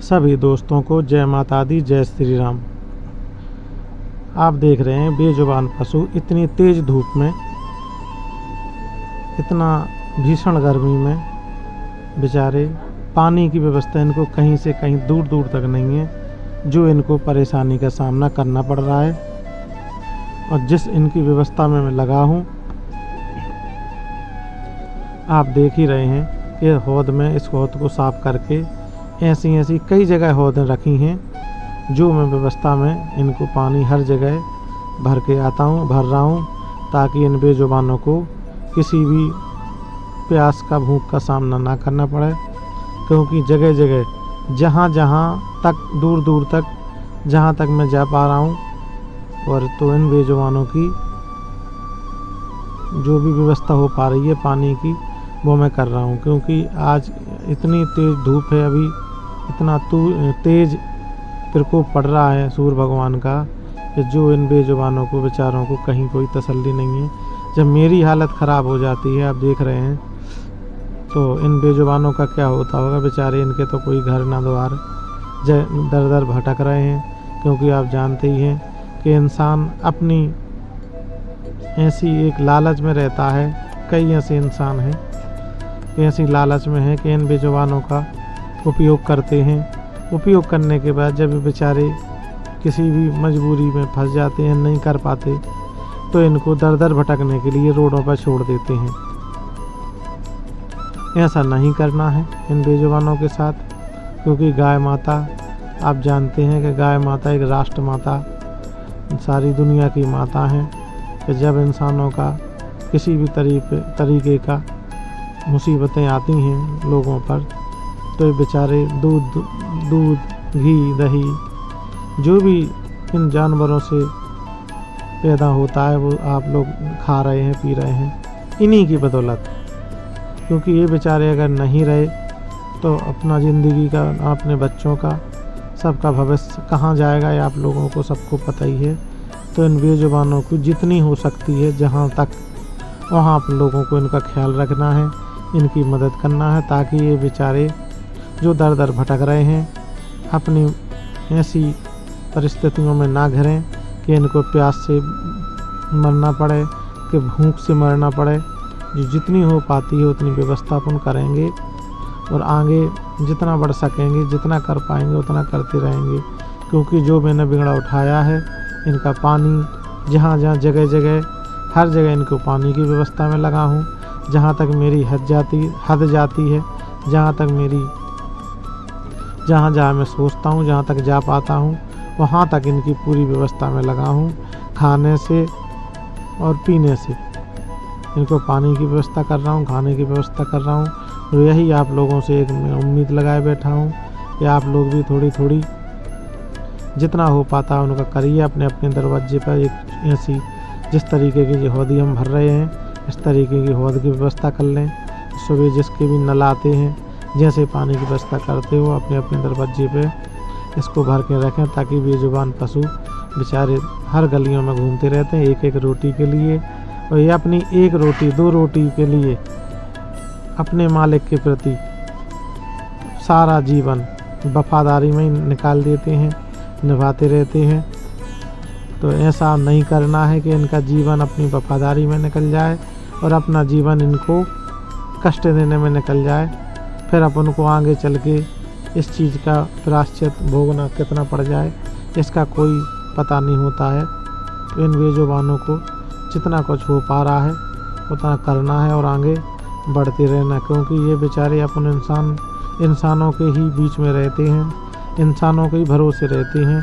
सभी दोस्तों को जय माता दी, जय श्री राम। आप देख रहे हैं बेजुबान पशु इतनी तेज धूप में, इतना भीषण गर्मी में बेचारे, पानी की व्यवस्था इनको कहीं से कहीं दूर दूर तक नहीं है, जो इनको परेशानी का सामना करना पड़ रहा है। और जिस इनकी व्यवस्था में मैं लगा हूँ, आप देख ही रहे हैं कि हौद में इस हौद को साफ करके ऐसी कई जगह हौदें रखी हैं, जो मैं व्यवस्था में इनको पानी हर जगह भर रहा हूँ, ताकि इन बेजुबानों को किसी भी प्यास का, भूख का सामना ना करना पड़े। क्योंकि जगह जगह जहाँ तक दूर दूर तक जहाँ तक मैं जा पा रहा हूँ, और तो इन बेजुबानों की जो भी व्यवस्था हो पा रही है पानी की, वो मैं कर रहा हूँ। क्योंकि आज इतनी तेज़ धूप है, अभी इतना तेज़ प्रकोप पड़ रहा है सूर्य भगवान का, कि जो इन बेजुबानों को, बेचारों को कहीं कोई तसल्ली नहीं है। जब मेरी हालत ख़राब हो जाती है, आप देख रहे हैं, तो इन बेजुबानों का क्या होता होगा। बेचारे, इनके तो कोई घर ना द्वार, दर दर भटक रहे हैं। क्योंकि आप जानते ही हैं कि इंसान अपनी ऐसी एक लालच में रहता है। कई ऐसे इंसान हैं ऐसी लालच में है कि इन बेजुबानों का उपयोग करते हैं। उपयोग करने के बाद जब बेचारे किसी भी मजबूरी में फंस जाते हैं, नहीं कर पाते, तो इनको दर दर भटकने के लिए रोडों पर छोड़ देते हैं। ऐसा नहीं करना है इन बेजुबानों के साथ। क्योंकि गाय माता, आप जानते हैं कि गाय माता एक राष्ट्र माता, सारी दुनिया की माता है। कि जब इंसानों का किसी भी तरीके का मुसीबतें आती हैं लोगों पर, तो ये बेचारे दूध, घी, दही, जो भी इन जानवरों से पैदा होता है, वो आप लोग खा रहे हैं, पी रहे हैं, इन्हीं की बदौलत। क्योंकि ये बेचारे अगर नहीं रहे, तो अपना ज़िंदगी का, अपने बच्चों का, सबका भविष्य कहाँ जाएगा, ये आप लोगों को सबको पता ही है। तो इन बेजुबानों को जितनी हो सकती है, जहाँ तक, वहाँ आप लोगों को इनका ख्याल रखना है, इनकी मदद करना है, ताकि ये बेचारे जो दर दर भटक रहे हैं, अपनी ऐसी परिस्थितियों में ना घिरें कि इनको प्यास से मरना पड़े, कि भूख से मरना पड़े। जो जितनी हो पाती है उतनी व्यवस्था अपन करेंगे, और आगे जितना बढ़ सकेंगे, जितना कर पाएंगे उतना करते रहेंगे। क्योंकि जो मैंने बिगड़ा उठाया है, इनका पानी जहाँ जगह जगह, हर जगह इनको पानी की व्यवस्था में लगा हूँ। जहाँ तक मेरी हद जाती है, जहाँ मैं सोचता हूँ, जहाँ तक जा पाता हूँ, वहाँ तक इनकी पूरी व्यवस्था में लगा हूँ। खाने से और पीने से, इनको पानी की व्यवस्था कर रहा हूँ, खाने की व्यवस्था कर रहा हूँ। और यही आप लोगों से एक मैं उम्मीद लगाए बैठा हूँ कि आप लोग भी थोड़ी थोड़ी जितना हो पाता है उनका करिए। अपने अपने दरवाजे पर एक ऐसी, जिस तरीके की हौदी हम भर रहे हैं, इस तरीके की हौद की व्यवस्था कर लें। सुबह जिसके भी नल आते हैं, जैसे पानी की व्यवस्था करते हो, अपने अपने दरवाजे पे इसको भर के रखें, ताकि बेजुबान पशु बेचारे हर गलियों में घूमते रहते हैं एक एक रोटी के लिए। और ये अपनी एक रोटी, दो रोटी के लिए अपने मालिक के प्रति सारा जीवन वफादारी में ही निकाल देते हैं, निभाते रहते हैं। तो ऐसा नहीं करना है कि इनका जीवन अपनी वफादारी में निकल जाए और अपना जीवन इनको कष्ट देने में निकल जाए। फिर अपन को आगे चल के इस चीज़ का प्रायश्चित भोगना कितना पड़ जाए, इसका कोई पता नहीं होता है। तो इन बेजुबानों को जितना कुछ हो पा रहा है उतना करना है और आगे बढ़ते रहना। क्योंकि ये बेचारे अपन इंसानों के ही बीच में रहते हैं, इंसानों के ही भरोसे रहते हैं।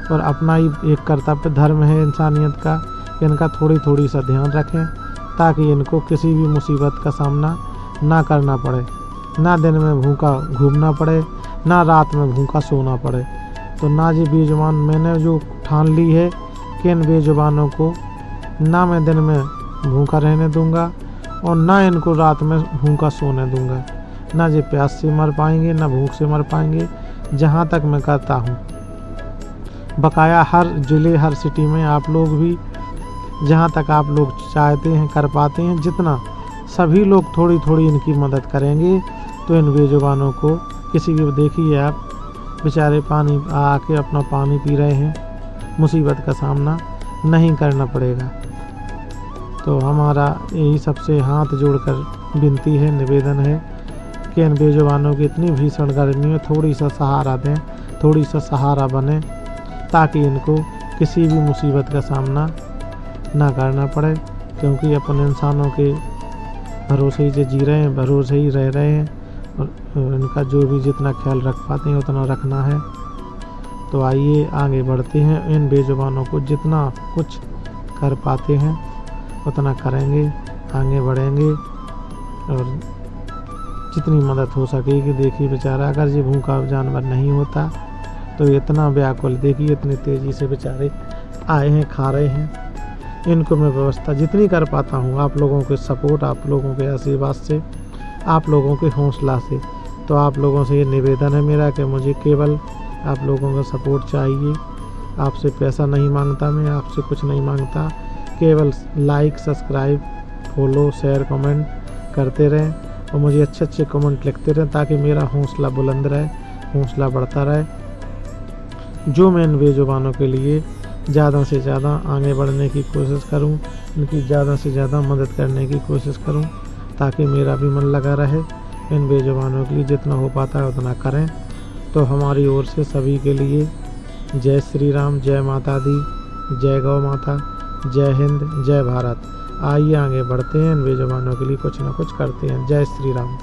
और अपना ही एक कर्तव्य धर्म है इंसानियत का, इनका थोड़ी थोड़ी सा ध्यान रखें, ताकि इनको किसी भी मुसीबत का सामना ना करना पड़े, ना दिन में भूखा घूमना पड़े, ना रात में भूखा सोना पड़े। तो ना जी बेजुबान, मैंने जो ठान ली है कि इन बेजुबानों को ना मैं दिन में भूखा रहने दूंगा, और ना इनको रात में भूखा सोने दूंगा। ना जी प्यास से मर पाएंगे, ना भूख से मर पाएंगे। जहाँ तक मैं करता हूँ, बकाया हर ज़िले, हर सिटी में आप लोग भी जहाँ तक आप लोग चाहते हैं, कर पाते हैं, जितना सभी लोग थोड़ी थोड़ी इनकी मदद करेंगे, तो इन बेजुबानों को किसी भी, देखिए आप बेचारे पानी आके अपना पानी पी रहे हैं, मुसीबत का सामना नहीं करना पड़ेगा। तो हमारा यही सबसे हाथ जोड़कर विनती है, निवेदन है कि इन बेजुबानों की इतनी भीषण गर्मी में थोड़ी सा सहारा दें, थोड़ी सा सहारा बने, ताकि इनको किसी भी मुसीबत का सामना ना करना पड़े। क्योंकि अपन इंसानों के भरोसे ही से जी रहे हैं, भरोसे ही रह रहे हैं, और इनका जो भी जितना ख्याल रख पाते हैं उतना रखना है। तो आइए आगे बढ़ते हैं, इन बेजुबानों को जितना कुछ कर पाते हैं उतना करेंगे, आगे बढ़ेंगे और जितनी मदद हो सकेगी। देखिए बेचारा, अगर ये भूखा जानवर नहीं होता तो इतना व्याकुल, देखिए इतनी तेज़ी से बेचारे आए हैं, खा रहे हैं। इनको मैं व्यवस्था जितनी कर पाता हूँ, आप लोगों के सपोर्ट, आप लोगों के आशीर्वाद से, आप लोगों के हौसला से, तो आप लोगों से ये निवेदन है मेरा कि मुझे केवल आप लोगों का सपोर्ट चाहिए। आपसे पैसा नहीं मांगता, मैं आपसे कुछ नहीं मांगता, केवल like, subscribe, follow, share, comment करते रहें और मुझे अच्छे अच्छे कमेंट लिखते रहें, ताकि मेरा हौसला बुलंद रहे, हौसला बढ़ता रहे। जो मैं इन बेजुबानों के लिए ज़्यादा से ज़्यादा आगे बढ़ने की कोशिश करूं, इनकी ज़्यादा से ज़्यादा मदद करने की कोशिश करूं, ताकि मेरा भी मन लगा रहे। इन बेजुबानों के लिए जितना हो पाता है उतना करें। तो हमारी ओर से सभी के लिए जय श्री राम, जय माता दी, जय गौ माता, जय हिंद, जय भारत। आइए आगे बढ़ते हैं, इन बेजुबानों के लिए कुछ ना कुछ करते हैं। जय श्री राम।